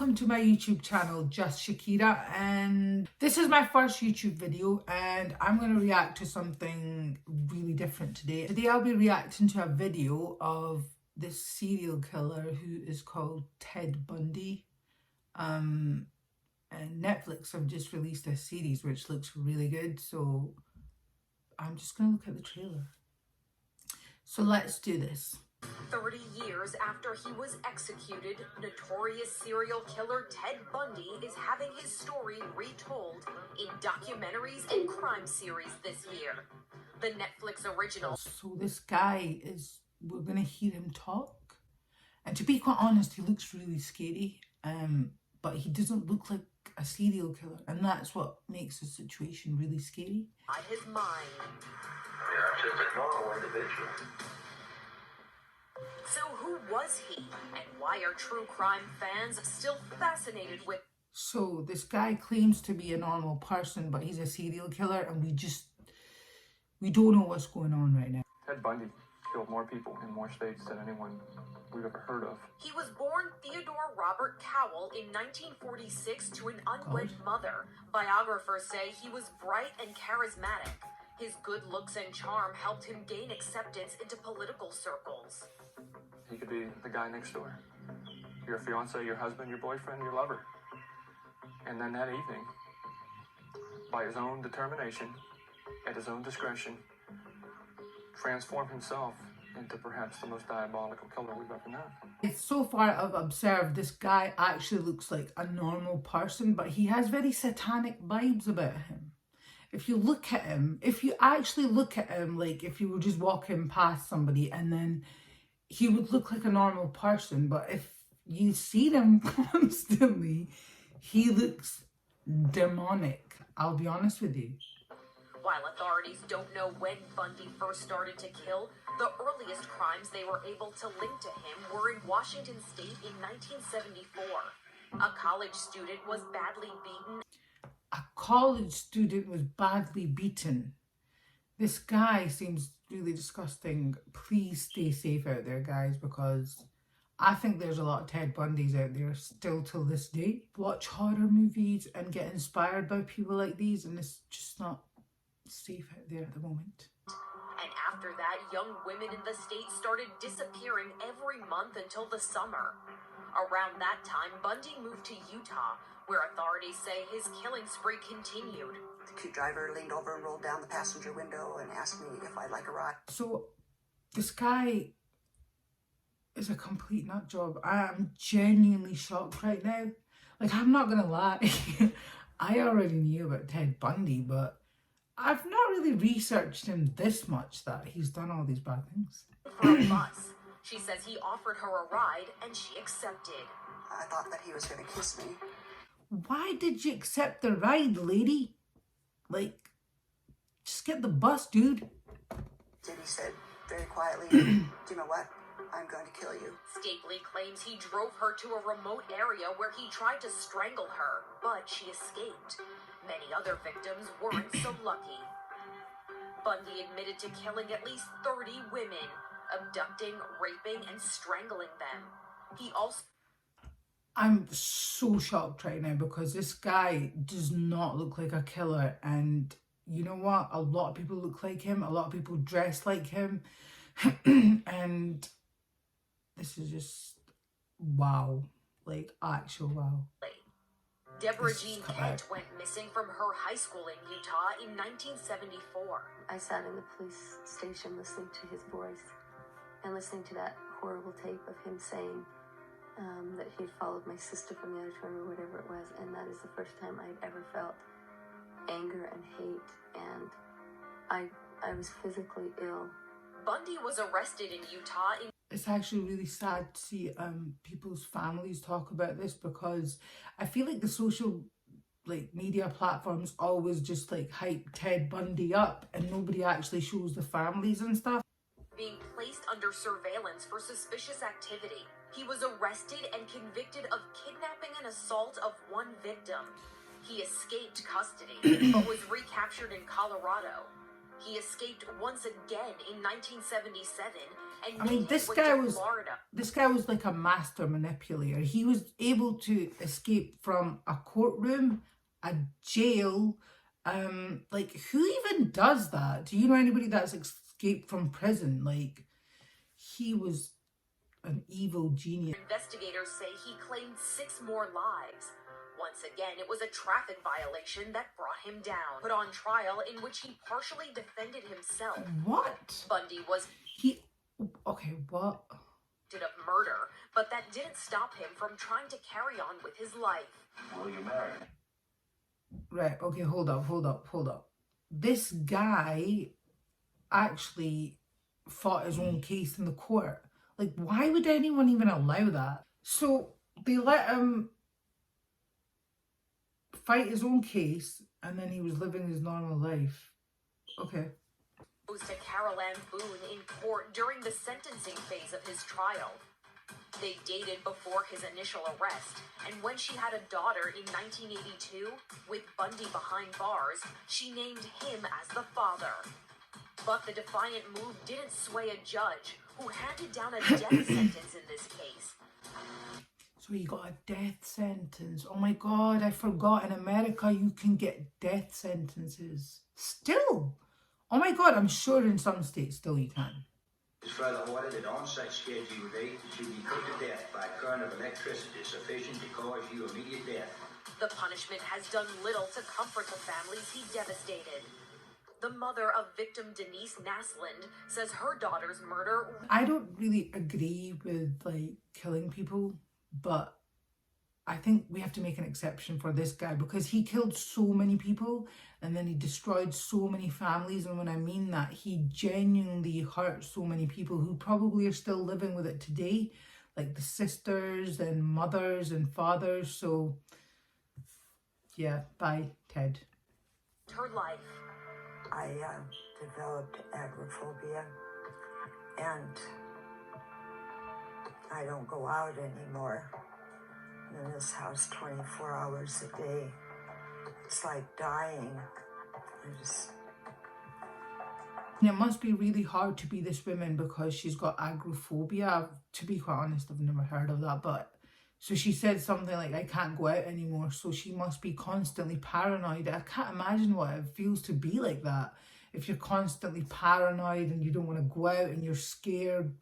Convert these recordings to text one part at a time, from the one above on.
welcome to my YouTube channel, Just Shakira, and this is my first YouTube video and I'm going to react to something really different today. Today I'll be reacting to a video of this serial killer who is called Ted Bundy. And Netflix have just released a series which looks really good, so I'm just going to look at the trailer. So let's do this. 30 years after he was executed, notorious serial killer Ted Bundy is having his story retold in documentaries and crime series this year. The Netflix original. So this guy we're going to hear him talk. And to be quite honest, he looks really scary. But he doesn't look like a serial killer. And that's what makes the situation really scary. His mind. Yeah, just a normal individual. So who was he, and why are true crime fans still fascinated with? So this guy claims to be a normal person, but he's a serial killer, and we don't know what's going on right now. Ted Bundy killed more people in more states than anyone we've ever heard of. He was born Theodore Robert Cowell in 1946 to an unwed mother. Biographers say he was bright and charismatic. His good looks and charm helped him gain acceptance into political circles. He could be the guy next door. Your fiance, your husband, your boyfriend, your lover. And then that evening, by his own determination, at his own discretion, transform himself into perhaps the most diabolical killer we've ever known. So far I've observed this guy actually looks like a normal person, but he has very satanic vibes about him. If you look at him, if you actually look at him, like if you were just walking past somebody and then he would look like a normal person, but if you see him constantly, he looks demonic. I'll be honest with you. While authorities don't know when Bundy first started to kill, the earliest crimes they were able to link to him were in Washington State in 1974. A college student was badly beaten. A college student was badly beaten. This guy seems really disgusting. Please stay safe out there, guys, because I think there's a lot of Ted Bundys out there still till this day. Watch horror movies and get inspired by people like these, and it's just not safe out there at the moment. And after that, young women in the state started disappearing every month until the summer. Around that time, Bundy moved to Utah, where authorities say his killing spree continued. The cute driver leaned over and rolled down the passenger window and asked me if I'd like a ride. So this guy is a complete nut job. I am genuinely shocked right now. Like, I'm not gonna lie. I already knew about Ted Bundy, but I've not really researched him this much that he's done all these bad things. For a bus. She says he offered her a ride and she accepted. I thought that he was going to kiss me. Why did you accept the ride, lady? Like, just get the bus, dude. Then he said very quietly, you know what? I'm going to kill you. Stapley claims he drove her to a remote area where he tried to strangle her, but she escaped. Many other victims weren't so lucky. Bundy admitted to killing at least 30 women, abducting, raping, and strangling them. He also... I'm so shocked right now because this guy does not look like a killer, and you know what? A lot of people look like him. A lot of people dress like him. And this is just wow. Like, actual wow. Deborah Jean Kent went missing from her high school in Utah in 1974. I sat in the police station listening to his voice and listening to that horrible tape of him saying that he had followed my sister from the auditorium or whatever it was, and that is the first time I'd ever felt anger and hate, and I was physically ill. Bundy was arrested in Utah in... It's actually really sad to see people's families talk about this, because I feel like the social media platforms always just hype Ted Bundy up and nobody actually shows the families and stuff. Being placed under surveillance for suspicious activity. He was arrested and convicted of kidnapping and assault of one victim. He escaped custody, but was recaptured in Colorado. He escaped once again in 1977 and I mean, made his way to Florida. This guy was like a master manipulator. He was able to escape from a courtroom, a jail. Like, who even does that? Do you know anybody that's escaped from prison? Like, he was an evil genius. Investigators say he claimed 6 more lives. Once again, it was a traffic violation that brought him down. Put on trial in which he partially defended himself. What? Bundy was okay, what? of murder, but that didn't stop him from trying to carry on with his life. Well, you're married. Right, okay, hold up. This guy actually fought his own case in the court. Like, why would anyone even allow that? So they let him fight his own case, and then he was living his normal life. Okay. To Carol Ann Boone in court during the sentencing phase of his trial. They dated before his initial arrest, and when she had a daughter in 1982, with Bundy behind bars, she named him as the father. But the defiant move didn't sway a judge, who handed down a death sentence in this case. So he got a death sentence. Oh my God, I forgot in America you can get death sentences. Still. Oh my God, I'm sure in some states still you can. It's further ordered that on such scheduled date should be put to death by current of electricity sufficient to cause you immediate death. The punishment has done little to comfort the families he devastated. The mother of victim Denise Naslund says her daughter's murder... I don't really agree with, like, killing people, but I think we have to make an exception for this guy because he killed so many people and then he destroyed so many families. And when I mean that, he genuinely hurt so many people who probably are still living with it today, like the sisters and mothers and fathers. So, yeah, bye, Ted. Her life. I developed agoraphobia, and I don't go out anymore. I'm in this house 24 hours a day. It's like dying. It must be really hard to be this woman because she's got agoraphobia. To be quite honest, I've never heard of that, but so she said something like, I can't go out anymore, so she must be constantly paranoid. I can't imagine what it feels to be like that. If you're constantly paranoid and you don't want to go out and you're scared.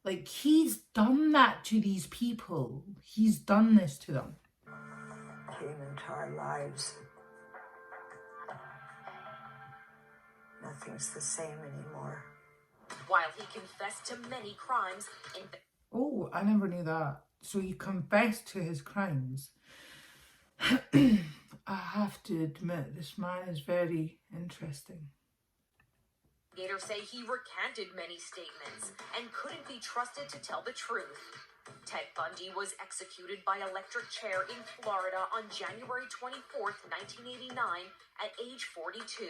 Like, he's done that to these people. He's done this to them. Came into our lives. Nothing's the same anymore. While he confessed to many crimes... Oh, I never knew that. So he confessed to his crimes. I have to admit, this man is very interesting. Investigators say he recanted many statements and couldn't be trusted to tell the truth. Ted Bundy was executed by electric chair in Florida on January 24th, 1989 at age 42.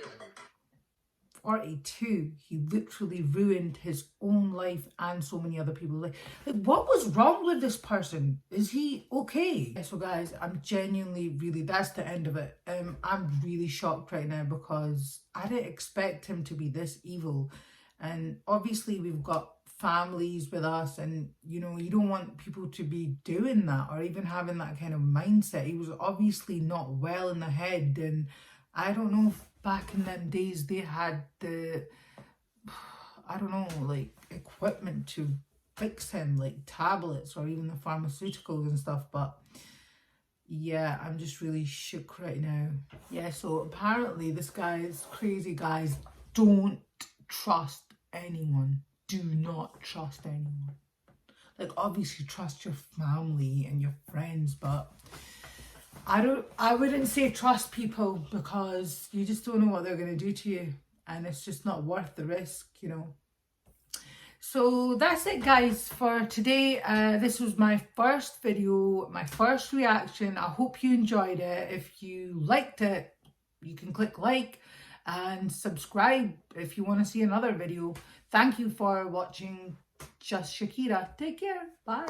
42, he literally ruined his own life and so many other people's life. Like, what was wrong with this person? Is he okay? So guys, I'm genuinely that's the end of it. I'm really shocked right now because I didn't expect him to be this evil. And obviously we've got families with us, and you know, you don't want people to be doing that or even having that kind of mindset. He was obviously not well in the head, and I don't know if back in them days they had the, I don't know, like equipment to fix him, like tablets or even the pharmaceuticals and stuff. But yeah, I'm just really shook right now. Yeah, so apparently this guy's crazy. Guys, don't trust anyone. Do not trust anyone. Like, obviously trust your family and your friends, but I wouldn't say trust people because you just don't know what they're going to do to you, and it's just not worth the risk, you know. So that's it, guys, for today. This was my first video, my first reaction. I hope you enjoyed it. If you liked it, you can click like and subscribe if you want to see another video. Thank you for watching Just Shakira. Take care. Bye.